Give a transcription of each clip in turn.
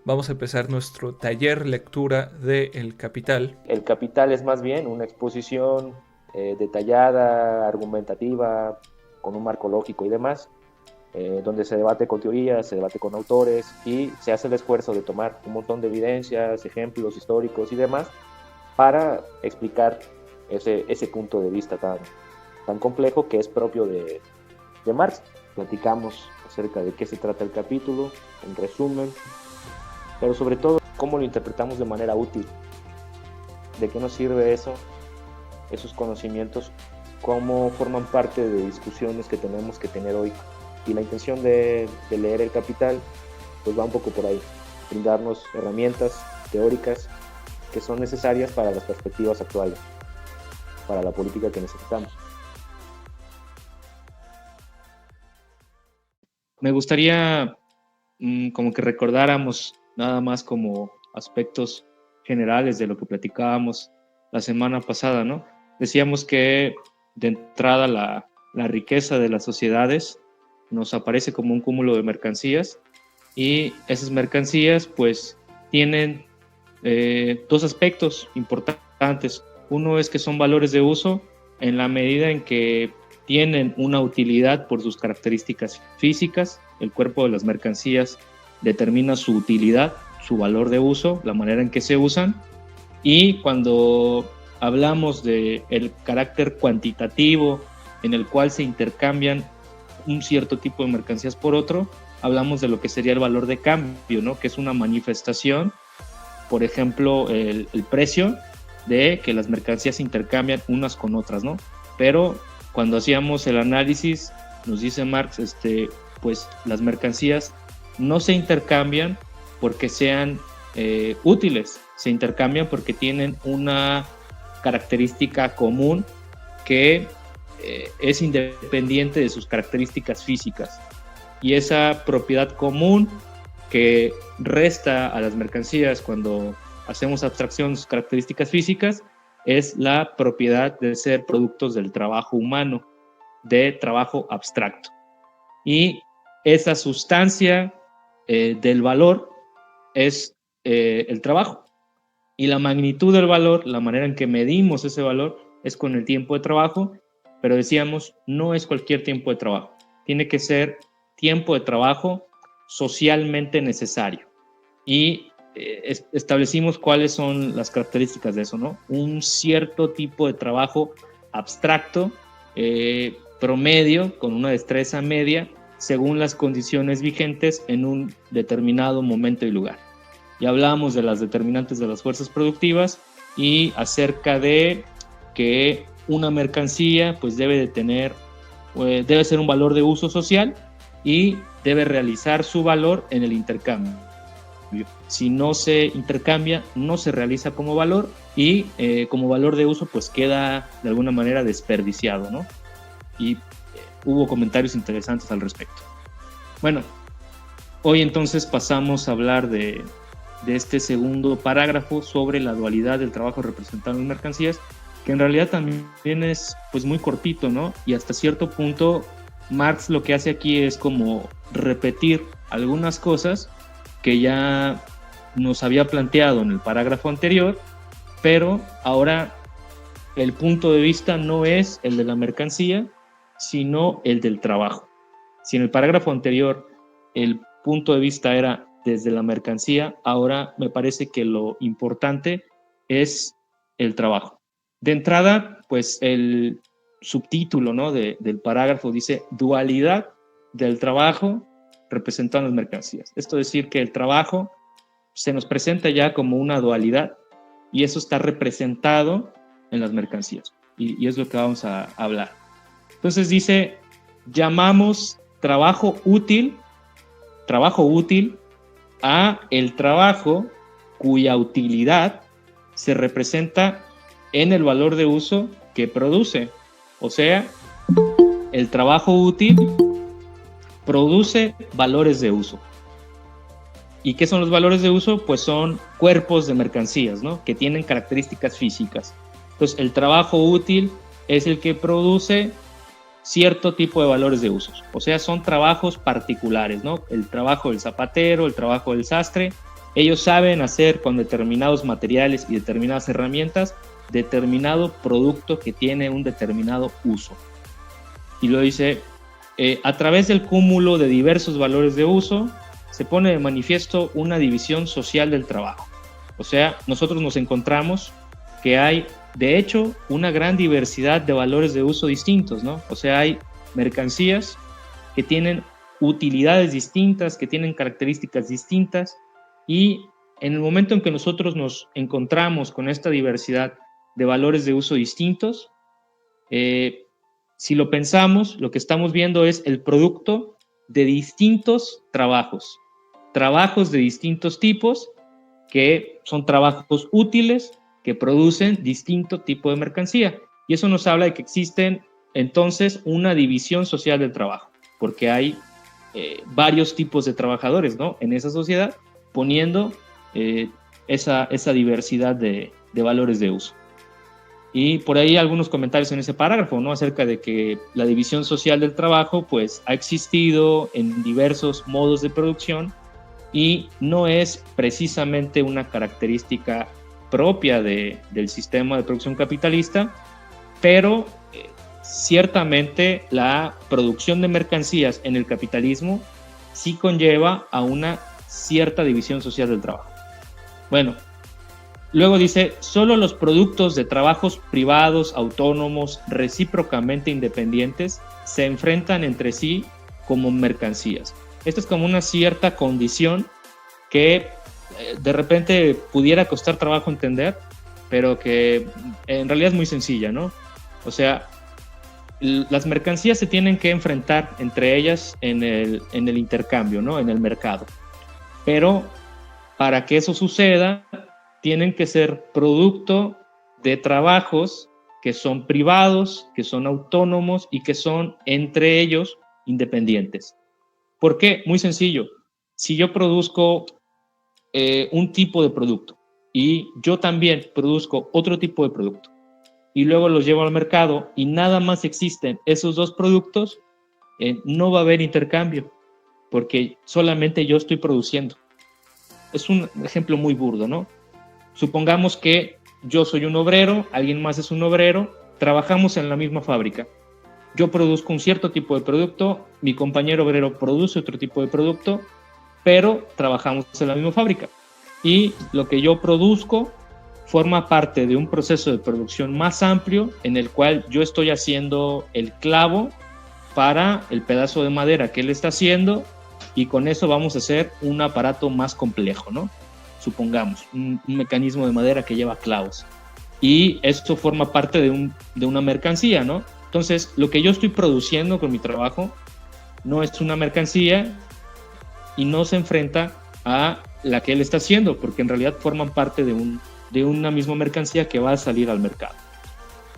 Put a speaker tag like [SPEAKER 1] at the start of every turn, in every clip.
[SPEAKER 1] vamos a empezar nuestro taller lectura de El Capital.
[SPEAKER 2] El Capital es más bien una exposición detallada, argumentativa, con un marco lógico y demás, donde se debate con teorías, se debate con autores y se hace el esfuerzo de tomar un montón de evidencias, ejemplos históricos y demás para explicar ese punto de vista tan complejo que es propio de Marx. Platicamos acerca de qué se trata el capítulo, en resumen, pero sobre todo cómo lo interpretamos de manera útil, de qué nos sirve eso, esos conocimientos, cómo forman parte de discusiones que tenemos que tener hoy. Y la intención de leer El Capital pues va un poco por ahí, brindarnos herramientas teóricas que son necesarias para las perspectivas actuales, para la política que necesitamos.
[SPEAKER 3] Me gustaría como que recordáramos nada más como aspectos generales de lo que platicábamos la semana pasada, ¿no? Decíamos que de entrada la riqueza de las sociedades nos aparece como un cúmulo de mercancías y esas mercancías pues tienen dos aspectos importantes. Uno es que son valores de uso en la medida en que tienen una utilidad por sus características físicas. El cuerpo de las mercancías determina su utilidad, su valor de uso, la manera en que se usan. Y cuando hablamos del carácter cuantitativo en el cual se intercambian un cierto tipo de mercancías por otro, hablamos de lo que sería el valor de cambio, ¿no? Que es una manifestación, por ejemplo, el precio de que las mercancías se intercambian unas con otras, ¿no? Pero cuando hacíamos el análisis, nos dice Marx, pues las mercancías no se intercambian porque sean útiles, se intercambian porque tienen una característica común que es independiente de sus características físicas. Y esa propiedad común que resta a las mercancías cuando hacemos abstracción de sus características físicas es la propiedad de ser productos del trabajo humano, de trabajo abstracto. Y esa sustancia del valor es el trabajo. Y la magnitud del valor, la manera en que medimos ese valor, es con el tiempo de trabajo, pero decíamos, no es cualquier tiempo de trabajo. Tiene que ser tiempo de trabajo socialmente necesario. Y establecimos cuáles son las características de eso, ¿no? Un cierto tipo de trabajo abstracto, promedio, con una destreza media, según las condiciones vigentes en un determinado momento y lugar. Ya hablábamos de las determinantes de las fuerzas productivas y acerca de que una mercancía pues debe ser un valor de uso social y debe realizar su valor en el intercambio. Si no se intercambia, no se realiza como valor y como valor de uso pues queda de alguna manera desperdiciado, ¿no? Y hubo comentarios interesantes al respecto. Bueno, hoy entonces pasamos a hablar de este segundo parágrafo sobre la dualidad del trabajo representado en mercancías, que en realidad también es pues muy cortito, ¿no? Y hasta cierto punto Marx lo que hace aquí es como repetir algunas cosas que ya nos había planteado en el parágrafo anterior, pero ahora el punto de vista no es el de la mercancía, sino el del trabajo. Si en el parágrafo anterior el punto de vista era desde la mercancía, ahora me parece que lo importante es el trabajo. De entrada, pues el subtítulo, ¿no? del parágrafo dice dualidad del trabajo representado en las mercancías. Esto es decir, que el trabajo se nos presenta ya como una dualidad y eso está representado en las mercancías. Y es lo que vamos a hablar. Entonces dice, llamamos trabajo útil a el trabajo cuya utilidad se representa en el valor de uso que produce. O sea, el trabajo útil produce valores de uso. ¿Y qué son los valores de uso? Pues son cuerpos de mercancías, ¿no? Que tienen características físicas. Entonces, el trabajo útil es el que produce cierto tipo de valores de uso. O sea, son trabajos particulares, ¿no? El trabajo del zapatero, el trabajo del sastre, Ellos saben hacer con determinados materiales y determinadas herramientas determinado producto que tiene un determinado uso. Y lo dice, a través del cúmulo de diversos valores de uso, se pone de manifiesto una división social del trabajo. O sea, nosotros nos encontramos que hay, de hecho, una gran diversidad de valores de uso distintos, ¿no? O sea, hay mercancías que tienen utilidades distintas, que tienen características distintas, y en el momento en que nosotros nos encontramos con esta diversidad de valores de uso distintos, si lo pensamos, lo que estamos viendo es el producto de distintos trabajos de distintos tipos, que son trabajos útiles, que producen distinto tipo de mercancía. Y eso nos habla de que existen entonces una división social del trabajo, porque hay varios tipos de trabajadores, ¿no?, en esa sociedad, poniendo esa diversidad de valores de uso. Y por ahí algunos comentarios en ese parágrafo, ¿no?, acerca de que la división social del trabajo pues ha existido en diversos modos de producción y no es precisamente una característica propia del sistema de producción capitalista, pero ciertamente la producción de mercancías en el capitalismo sí conlleva a una cierta división social del trabajo. Bueno, luego dice, solo los productos de trabajos privados, autónomos, recíprocamente independientes, se enfrentan entre sí como mercancías. Esto es como una cierta condición que de repente pudiera costar trabajo entender, pero que en realidad es muy sencilla, ¿no? O sea, las mercancías se tienen que enfrentar entre ellas en el intercambio, ¿no?, en el mercado. Pero para que eso suceda, tienen que ser producto de trabajos que son privados, que son autónomos y que son entre ellos independientes. ¿Por qué? Muy sencillo. Si yo produzco un tipo de producto y yo también produzco otro tipo de producto y luego los llevo al mercado y nada más existen esos dos productos, no va a haber intercambio porque solamente yo estoy produciendo. Es un ejemplo muy burdo, ¿no? Supongamos que yo soy un obrero, alguien más es un obrero, trabajamos en la misma fábrica. Yo produzco un cierto tipo de producto, mi compañero obrero produce otro tipo de producto, pero trabajamos en la misma fábrica. Y lo que yo produzco forma parte de un proceso de producción más amplio en el cual yo estoy haciendo el clavo para el pedazo de madera que él está haciendo y con eso vamos a hacer un aparato más complejo, ¿no? Supongamos, un mecanismo de madera que lleva clavos. Y esto forma parte de una mercancía, ¿no? Entonces, lo que yo estoy produciendo con mi trabajo no es una mercancía y no se enfrenta a la que él está haciendo, porque en realidad forman parte de una misma mercancía que va a salir al mercado.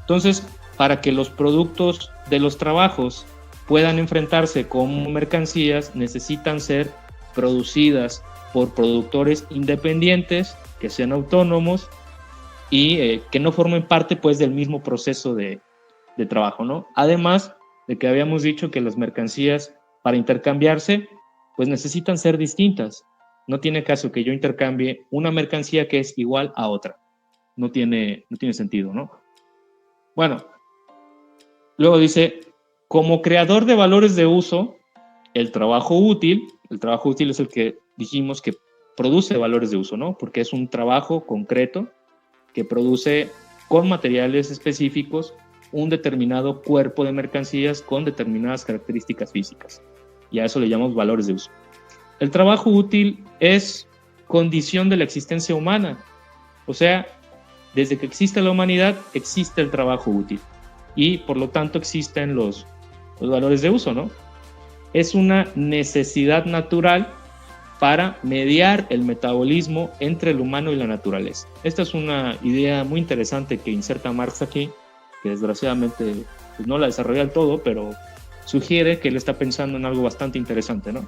[SPEAKER 3] Entonces, para que los productos de los trabajos puedan enfrentarse como mercancías, necesitan ser producidas por productores independientes, que sean autónomos y que no formen parte pues del mismo proceso de trabajo, ¿no? Además de que habíamos dicho que las mercancías para intercambiarse pues necesitan ser distintas. No tiene caso que yo intercambie una mercancía que es igual a otra. No tiene sentido, ¿no? Bueno, luego dice, como creador de valores de uso, el trabajo útil es el que dijimos que produce valores de uso, ¿no? Porque es un trabajo concreto que produce con materiales específicos un determinado cuerpo de mercancías con determinadas características físicas. Y a eso le llamamos valores de uso. El trabajo útil es condición de la existencia humana. O sea, desde que existe la humanidad, existe el trabajo útil. Y por lo tanto existen los valores de uso, ¿no? Es una necesidad natural para mediar el metabolismo entre el humano y la naturaleza. Esta es una idea muy interesante que inserta Marx aquí, que desgraciadamente pues, no la desarrolla del todo, pero sugiere que él está pensando en algo bastante interesante, ¿no?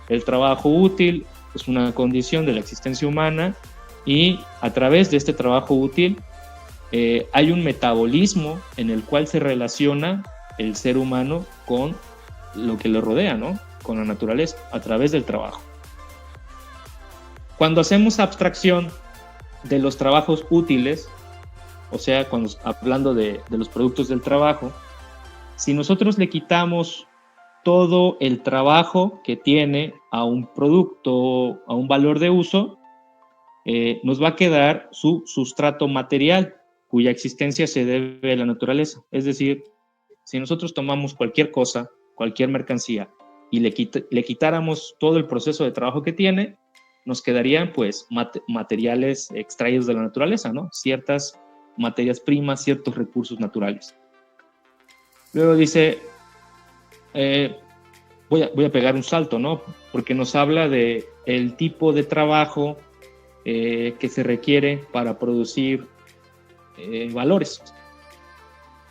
[SPEAKER 3] El trabajo útil es una condición de la existencia humana y a través de este trabajo útil hay un metabolismo en el cual se relaciona el ser humano con lo que le rodea, ¿no? Con la naturaleza, a través del trabajo. Cuando hacemos abstracción de los trabajos útiles, o sea, cuando hablando de los productos del trabajo, si nosotros le quitamos todo el trabajo que tiene a un producto, a un valor de uso, nos va a quedar su sustrato material, cuya existencia se debe a la naturaleza. Es decir, si nosotros tomamos cualquier cosa, cualquier mercancía, y le quitáramos todo el proceso de trabajo que tiene, nos quedarían pues materiales extraídos de la naturaleza, ¿no? Ciertas materias primas, ciertos recursos naturales. Luego dice, voy a pegar un salto, ¿no? Porque nos habla de el tipo de trabajo que se requiere para producir valores.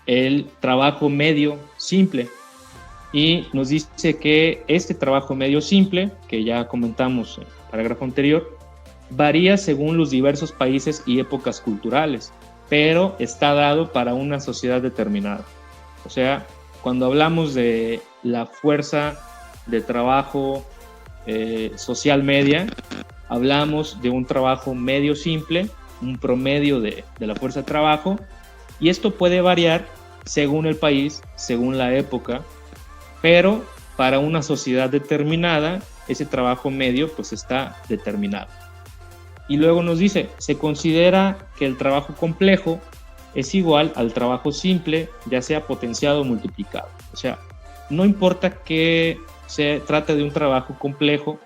[SPEAKER 3] El trabajo medio simple. Y nos dice que este trabajo medio simple, que ya comentamos en el parágrafo anterior, varía según los diversos países y épocas culturales, pero está dado para una sociedad determinada. O sea, cuando hablamos de la fuerza de trabajo social media, hablamos de un trabajo medio simple, un promedio de la fuerza de trabajo, y esto puede variar según el país, según la época, pero para una sociedad determinada, ese trabajo medio pues está determinado. Y luego nos dice, se considera que el trabajo complejo es igual al trabajo simple, ya sea potenciado o multiplicado. O sea, no importa que se trate de un trabajo complejo,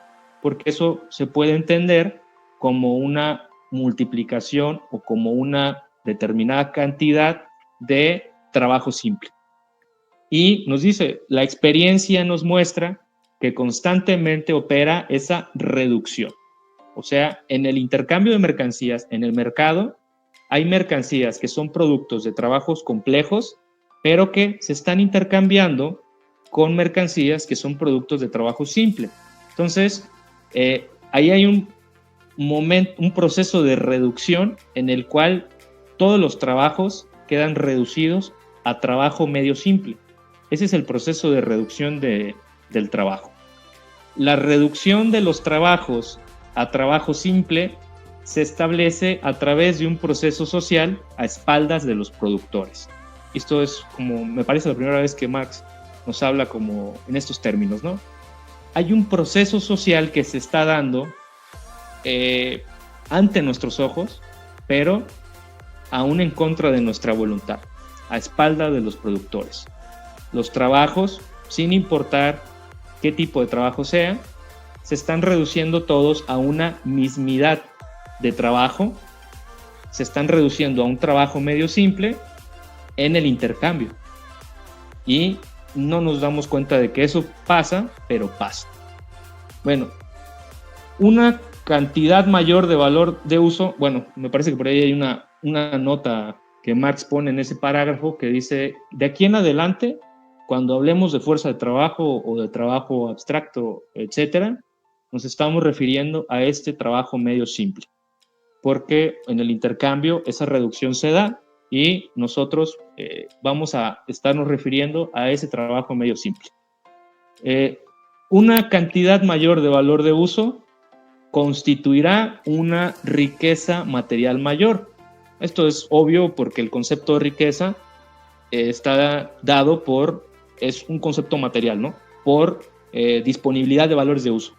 [SPEAKER 3] porque eso se puede entender como una multiplicación o como una determinada cantidad de trabajo simple. Y nos dice, la experiencia nos muestra que constantemente opera esa reducción. O sea, en el intercambio de mercancías, en el mercado, hay mercancías que son productos de trabajos complejos, pero que se están intercambiando con mercancías que son productos de trabajo simple. Entonces, ahí hay un proceso de reducción en el cual todos los trabajos quedan reducidos a trabajo medio simple. Ese es el proceso de reducción del trabajo. La reducción de los trabajos a trabajo simple se establece a través de un proceso social a espaldas de los productores. Esto es como, me parece la primera vez que Marx nos habla como en estos términos, ¿no? Hay un proceso social que se está dando ante nuestros ojos, pero aún en contra de nuestra voluntad, a espaldas de los productores. Los trabajos, sin importar qué tipo de trabajo sea, se están reduciendo todos a una mismidad de trabajo, se están reduciendo a un trabajo medio simple en el intercambio. Y no nos damos cuenta de que eso pasa, pero pasa. Bueno, una cantidad mayor de valor de uso, bueno, me parece que por ahí hay una nota que Marx pone en ese parágrafo que dice, de aquí en adelante, cuando hablemos de fuerza de trabajo o de trabajo abstracto, etcétera, nos estamos refiriendo a este trabajo medio simple, porque en el intercambio esa reducción se da y nosotros vamos a estarnos refiriendo a ese trabajo medio simple. Una cantidad mayor de valor de uso constituirá una riqueza material mayor. Esto es obvio porque el concepto de riqueza está dado es un concepto material, ¿no? Por disponibilidad de valores de uso.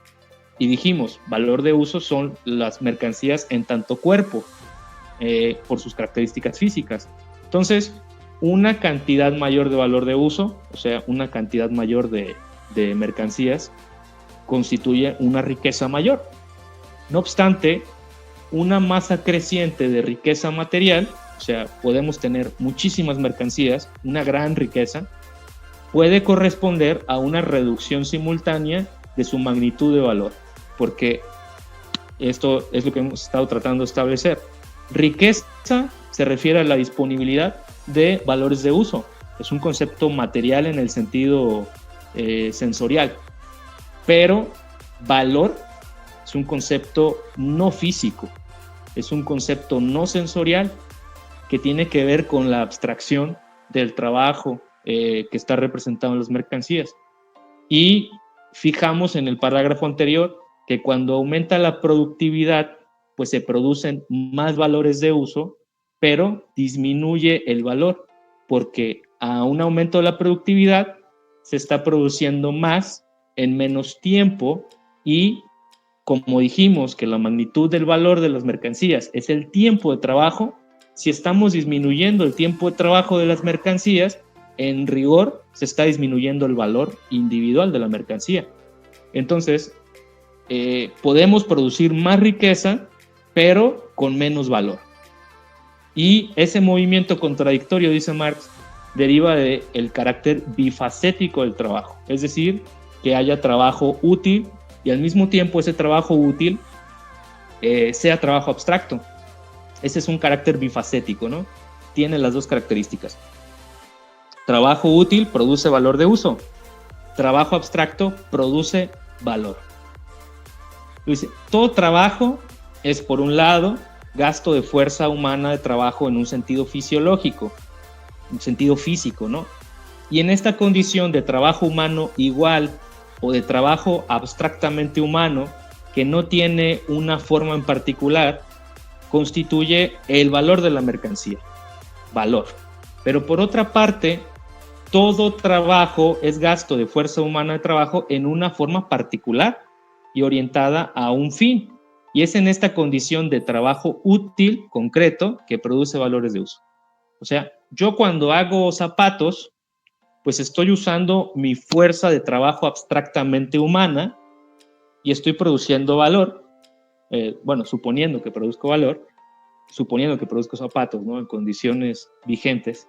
[SPEAKER 3] Y dijimos, valor de uso son las mercancías en tanto cuerpo, por sus características físicas. Entonces, una cantidad mayor de valor de uso, o sea, una cantidad mayor de mercancías, constituye una riqueza mayor. No obstante, una masa creciente de riqueza material, o sea, podemos tener muchísimas mercancías, una gran riqueza, puede corresponder a una reducción simultánea de su magnitud de valor, porque esto es lo que hemos estado tratando de establecer. Riqueza se refiere a la disponibilidad de valores de uso, es un concepto material en el sentido sensorial, pero valor es un concepto no físico, es un concepto no sensorial que tiene que ver con la abstracción del trabajo que está representado en las mercancías. Y fijamos en el parágrafo anterior que cuando aumenta la productividad, pues se producen más valores de uso, pero disminuye el valor, porque a un aumento de la productividad se está produciendo más en menos tiempo y, como dijimos, que la magnitud del valor de las mercancías es el tiempo de trabajo. Si estamos disminuyendo el tiempo de trabajo de las mercancías, en rigor se está disminuyendo el valor individual de la mercancía. Entonces, podemos producir más riqueza, pero con menos valor. Y ese movimiento contradictorio, dice Marx, deriva del carácter bifacético del trabajo, es decir, que haya trabajo útil y al mismo tiempo ese trabajo útil sea trabajo abstracto. Ese es un carácter bifacético, ¿no? Tiene las dos características. Trabajo útil produce valor de uso. Trabajo abstracto produce valor. Dice, todo trabajo es, por un lado, gasto de fuerza humana de trabajo en un sentido fisiológico, un sentido físico, ¿no? Y en esta condición de trabajo humano igual o de trabajo abstractamente humano que no tiene una forma en particular, constituye el valor de la mercancía, valor. Pero por otra parte, todo trabajo es gasto de fuerza humana de trabajo en una forma particular y orientada a un fin. Y es en esta condición de trabajo útil, concreto, que produce valores de uso. O sea, yo cuando hago zapatos, pues estoy usando mi fuerza de trabajo abstractamente humana y estoy produciendo valor. Suponiendo que produzco valor, suponiendo que produzco zapatos, ¿no? En condiciones vigentes,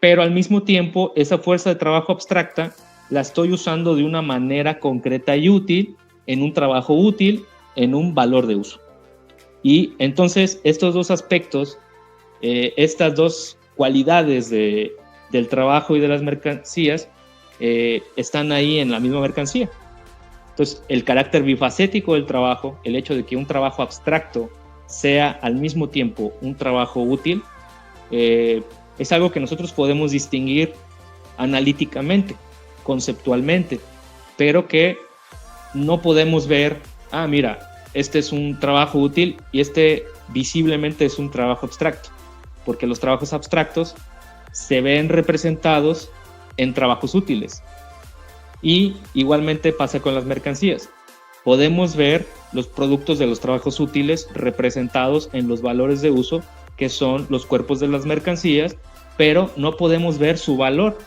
[SPEAKER 3] pero al mismo tiempo esa fuerza de trabajo abstracta la estoy usando de una manera concreta y útil, en un trabajo útil, en un valor de uso. Y entonces estos dos aspectos, estas dos cualidades del trabajo y de las mercancías, están ahí en la misma mercancía. Entonces, el carácter bifacético del trabajo, el hecho de que un trabajo abstracto sea al mismo tiempo un trabajo útil, es algo que nosotros podemos distinguir analíticamente, conceptualmente, pero que no podemos ver, mira, este es un trabajo útil y este visiblemente es un trabajo abstracto, porque los trabajos abstractos se ven representados en trabajos útiles. Y igualmente pasa con las mercancías. Podemos ver los productos de los trabajos útiles representados en los valores de uso, que son los cuerpos de las mercancías, pero no podemos ver su valor,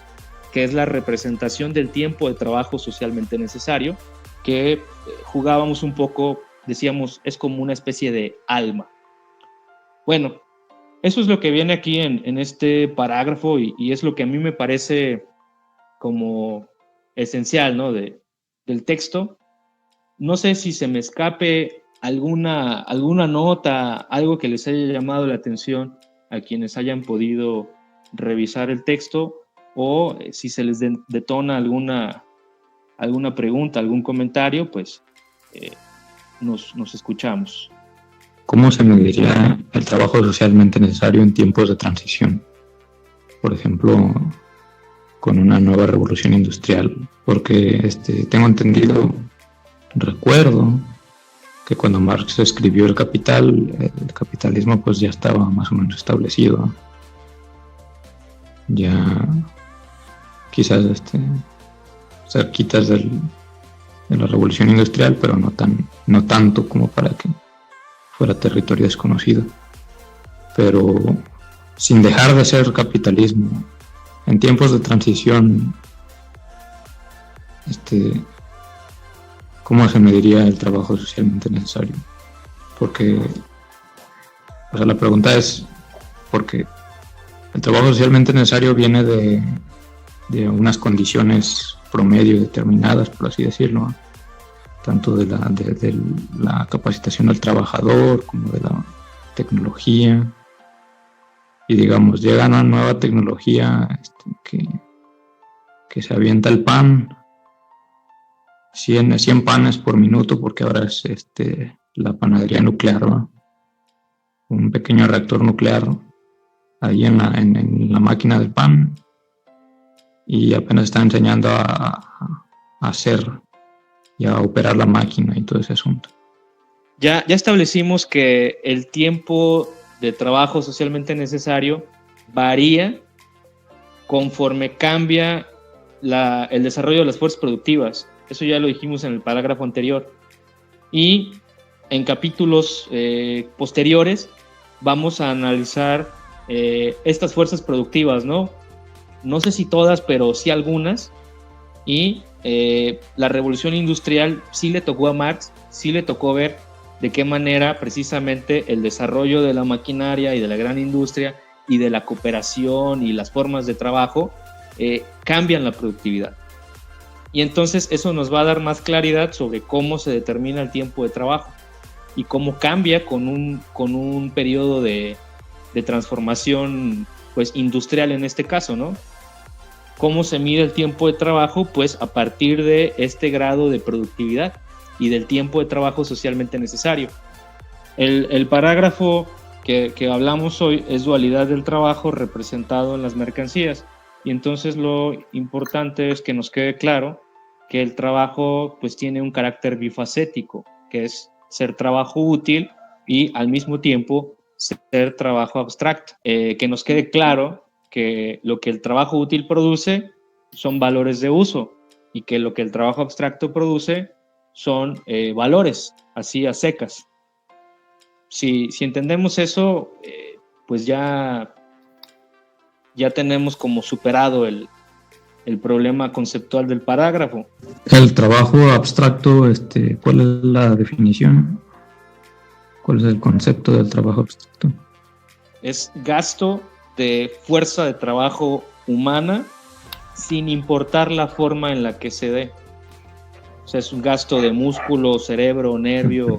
[SPEAKER 3] que es la representación del tiempo de trabajo socialmente necesario, que jugábamos un poco, decíamos, es como una especie de alma. Bueno, eso es lo que viene aquí en este parágrafo y es lo que a mí me parece como esencial, ¿no? del texto. No sé si se me escape alguna nota, algo que les haya llamado la atención a quienes hayan podido revisar el texto, o si se les detona alguna pregunta, algún comentario, pues nos escuchamos.
[SPEAKER 4] ¿Cómo se mediría el trabajo socialmente necesario en tiempos de transición? Por ejemplo, con una nueva revolución industrial, porque tengo entendido, recuerdo que cuando Marx escribió el capitalismo pues ya estaba más o menos establecido, ya quizás cerquitas de la revolución industrial, pero no tanto como para que fuera territorio desconocido, pero sin dejar de ser capitalismo. En tiempos de transición, ¿cómo se mediría el trabajo socialmente necesario? Porque, la pregunta es, porque el trabajo socialmente necesario viene de unas condiciones promedio determinadas, por así decirlo, tanto de la capacitación del trabajador como de la tecnología. Y digamos, llega una nueva tecnología que se avienta el pan, 100 panes por minuto, porque ahora es la panadería nuclear, ¿no? Un pequeño reactor nuclear ahí en la máquina del pan, y apenas está enseñando a hacer a operar la máquina y todo ese asunto.
[SPEAKER 3] Ya establecimos que el tiempo de trabajo socialmente necesario varía conforme cambia el desarrollo de las fuerzas productivas. Eso ya lo dijimos en el parágrafo anterior. Y en capítulos posteriores vamos a analizar estas fuerzas productivas, ¿no? No sé si todas, pero sí algunas. Y la revolución industrial sí le tocó a Marx, sí le tocó ver de qué manera precisamente el desarrollo de la maquinaria y de la gran industria y de la cooperación y las formas de trabajo cambian la productividad. Y entonces eso nos va a dar más claridad sobre cómo se determina el tiempo de trabajo y cómo cambia con un periodo de transformación pues, industrial en este caso, ¿no? ¿Cómo se mide el tiempo de trabajo? Pues a partir de este grado de productividad y del tiempo de trabajo socialmente necesario. El parágrafo que hablamos hoy es dualidad del trabajo representado en las mercancías. Y entonces lo importante es que nos quede claro que el trabajo pues tiene un carácter bifacético, que es ser trabajo útil y al mismo tiempo ser trabajo abstracto. Que nos quede claro que lo que el trabajo útil produce son valores de uso y que lo que el trabajo abstracto produce son valores, así a secas. Si entendemos eso, pues ya tenemos como superado el problema conceptual del parágrafo.
[SPEAKER 4] El trabajo abstracto, ¿cuál es la definición? ¿Cuál es el concepto del trabajo abstracto?
[SPEAKER 3] Es gasto de fuerza de trabajo humana sin importar la forma en la que se dé. O sea, es un gasto de músculo, cerebro, nervio.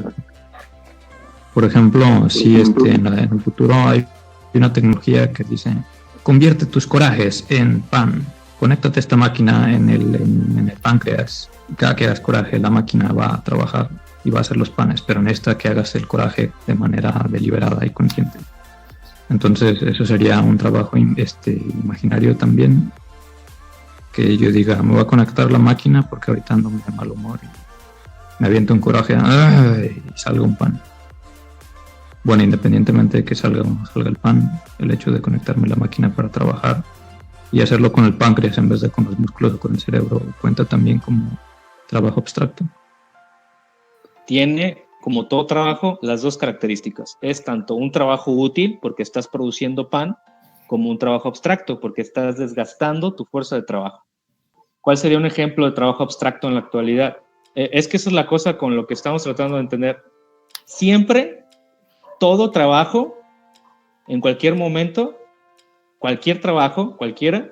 [SPEAKER 4] Por ejemplo, si en el futuro hay una tecnología que dice: convierte tus corajes en pan, conéctate a esta máquina en el páncreas, y cada que hagas coraje la máquina va a trabajar y va a hacer los panes, pero necesita que hagas el coraje de manera deliberada y consciente. Entonces eso sería un trabajo imaginario también, que yo diga: me voy a conectar la máquina porque ahorita ando de mal humor y me aviento un coraje y salga un pan. Bueno, independientemente de que salga el pan, el hecho de conectarme la máquina para trabajar y hacerlo con el páncreas en vez de con los músculos o con el cerebro cuenta también como trabajo abstracto.
[SPEAKER 3] Tiene, como todo trabajo, las dos características. Es tanto un trabajo útil porque estás produciendo pan, como un trabajo abstracto porque estás desgastando tu fuerza de trabajo. ¿Cuál sería un ejemplo de trabajo abstracto en la actualidad? Es que esa es la cosa con lo que estamos tratando de entender. Siempre, todo trabajo, en cualquier momento, cualquier trabajo, cualquiera,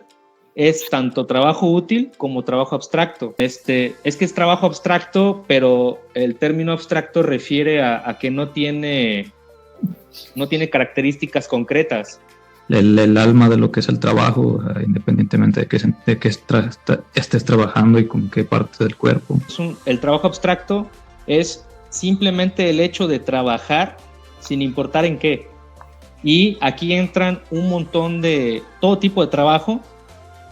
[SPEAKER 3] es tanto trabajo útil como trabajo abstracto. Es que es trabajo abstracto, pero el término abstracto refiere a que no tiene características concretas.
[SPEAKER 4] El alma de lo que es el trabajo, independientemente de que estés trabajando y con qué parte del cuerpo.
[SPEAKER 3] El trabajo abstracto es simplemente el hecho de trabajar sin importar en qué. Y aquí entran un montón de... Todo tipo de trabajo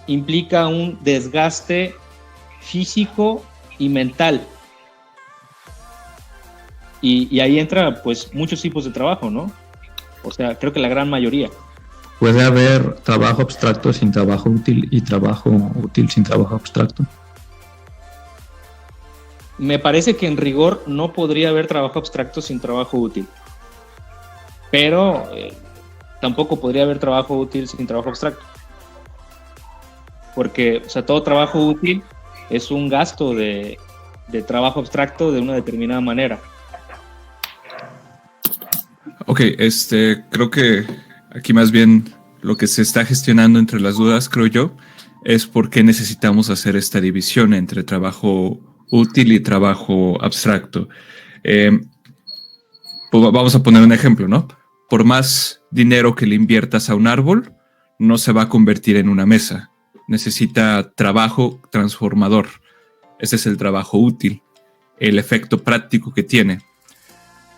[SPEAKER 3] implica un desgaste físico y mental. Y ahí entra pues muchos tipos de trabajo, ¿no? O sea, creo que la gran mayoría.
[SPEAKER 4] ¿Puede haber trabajo abstracto sin trabajo útil y trabajo útil sin trabajo abstracto?
[SPEAKER 3] Me parece que en rigor no podría haber trabajo abstracto sin trabajo útil. Pero tampoco podría haber trabajo útil sin trabajo abstracto. Porque, o sea, todo trabajo útil es un gasto de trabajo abstracto de una determinada manera.
[SPEAKER 1] Ok, creo que aquí más bien lo que se está gestionando entre las dudas, creo yo, es por qué necesitamos hacer esta división entre trabajo útil y trabajo abstracto. Pues vamos a poner un ejemplo, ¿no? Por más dinero que le inviertas a un árbol, no se va a convertir en una mesa. Necesita trabajo transformador. Ese es el trabajo útil, el efecto práctico que tiene.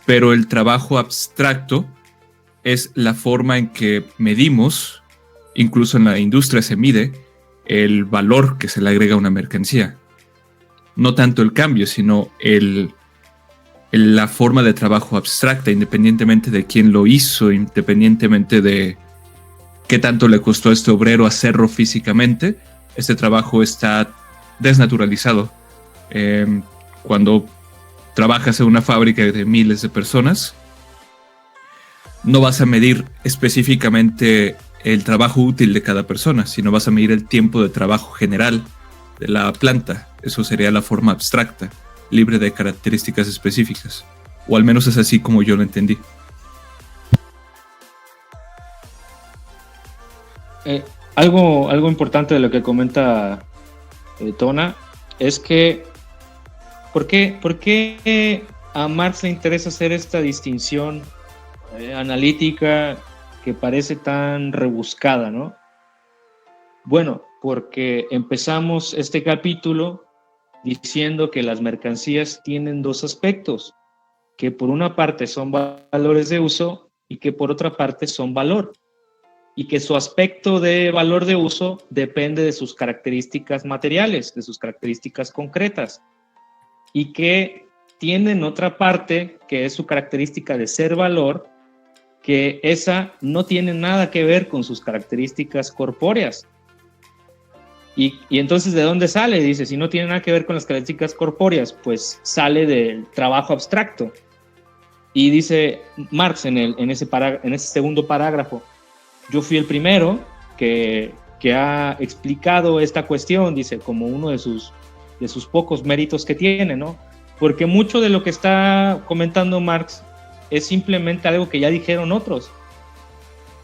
[SPEAKER 1] Pero el trabajo abstracto es la forma en que medimos, incluso en la industria se mide, el valor que se le agrega a una mercancía. no tanto el cambio, sino la forma de trabajo abstracta, independientemente de quién lo hizo, independientemente de qué tanto le costó a este obrero hacerlo físicamente, este trabajo está desnaturalizado. Cuando trabajas en una fábrica de miles de personas, no vas a medir específicamente el trabajo útil de cada persona, sino vas a medir el tiempo de trabajo general de la planta. Eso sería la forma abstracta, libre de características específicas. O al menos es así como yo lo entendí.
[SPEAKER 3] Algo importante de lo que comenta Tona es que ¿por qué a Marx le interesa hacer esta distinción analítica que parece tan rebuscada, ¿no? Bueno, porque empezamos este capítulo diciendo que las mercancías tienen dos aspectos, que por una parte son valores de uso y que por otra parte son valor, y que su aspecto de valor de uso depende de sus características materiales, de sus características concretas, y que tienen otra parte que es su característica de ser valor, que esa no tiene nada que ver con sus características corpóreas. Y entonces, ¿de dónde sale? Dice, si no tiene nada que ver con las características corpóreas, pues sale del trabajo abstracto. Y dice Marx en ese segundo parágrafo, yo fui el primero que ha explicado esta cuestión, dice, como uno de sus pocos méritos que tiene, ¿no? Porque mucho de lo que está comentando Marx es simplemente algo que ya dijeron otros.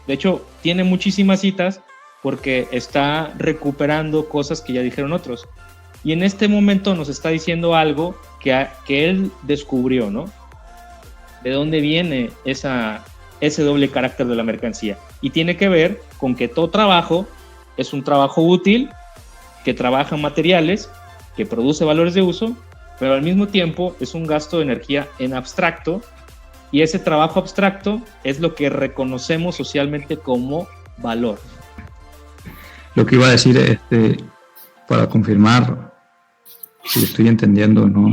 [SPEAKER 3] De hecho, tiene muchísimas citas porque está recuperando cosas que ya dijeron otros. Y en este momento nos está diciendo algo que él descubrió, ¿no? De dónde viene ese doble carácter de la mercancía. Y tiene que ver con que todo trabajo es un trabajo útil, que trabaja en materiales, que produce valores de uso, pero al mismo tiempo es un gasto de energía en abstracto, y ese trabajo abstracto es lo que reconocemos socialmente como valor.
[SPEAKER 4] Lo que iba a decir, para confirmar si estoy entendiendo o no,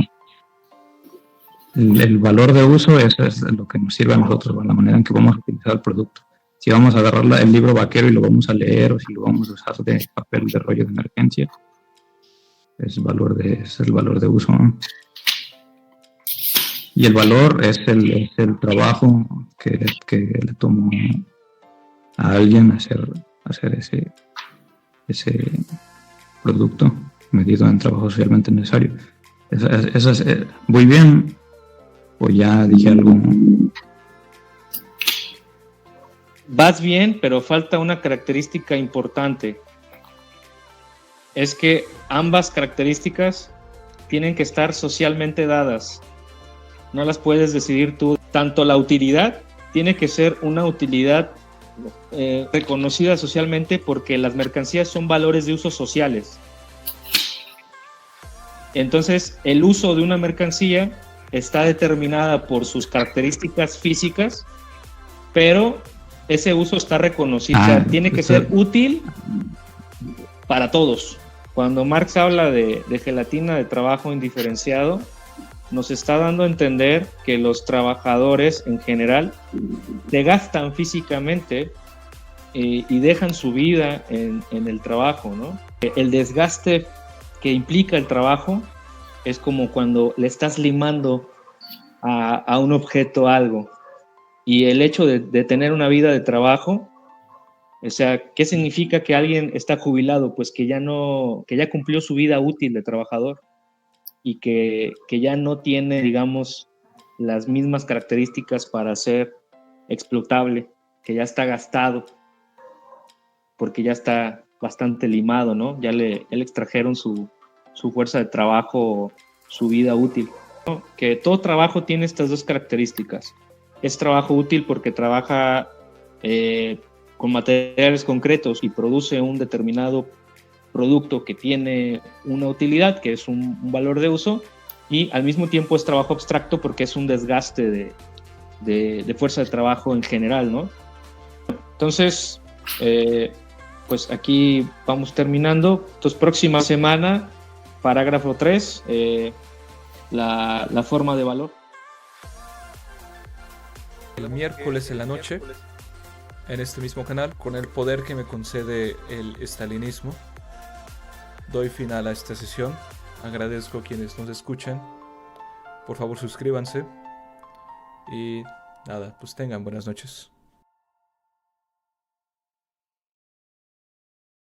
[SPEAKER 4] el valor de uso es lo que nos sirve a nosotros, la manera en que vamos a utilizar el producto. Si vamos a agarrar el libro vaquero y lo vamos a leer, o si lo vamos a usar de papel de rollo de emergencia, es el valor de uso, ¿no? Y el valor es el trabajo que le tomó a alguien hacer ese producto medido en trabajo socialmente necesario. ¿Voy bien? ¿O ya dije algo?
[SPEAKER 3] Vas bien, pero falta una característica importante. Es que ambas características tienen que estar socialmente dadas. No las puedes decidir tú. Tanto la utilidad tiene que ser una utilidad reconocida socialmente, porque las mercancías son valores de uso sociales. Entonces, el uso de una mercancía está determinada por sus características físicas, pero ese uso está reconocido. O sea, tiene que ser útil para todos. Cuando Marx habla de gelatina de trabajo indiferenciado, nos está dando a entender que los trabajadores en general se gastan físicamente y dejan su vida en el trabajo, ¿no? El desgaste que implica el trabajo es como cuando le estás limando a un objeto algo. Y el hecho de tener una vida de trabajo, o sea, ¿qué significa que alguien está jubilado? Pues que ya cumplió su vida útil de trabajador y que ya no tiene, digamos, las mismas características para ser explotable, que ya está gastado, porque ya está bastante limado, ¿no? Ya le extrajeron su fuerza de trabajo, su vida útil, ¿no? Que todo trabajo tiene estas dos características. Es trabajo útil porque trabaja con materiales concretos y produce un determinado producto que tiene una utilidad, que es un valor de uso, y al mismo tiempo es trabajo abstracto porque es un desgaste de fuerza de trabajo en general, ¿no? Entonces, pues aquí vamos terminando. Entonces, próxima semana parágrafo 3, la forma de valor.
[SPEAKER 1] El miércoles en la noche, en este mismo canal, con el poder que me concede el estalinismo, doy final a esta sesión. Agradezco a quienes nos escuchan. Por favor, suscríbanse. Y nada, pues tengan buenas noches.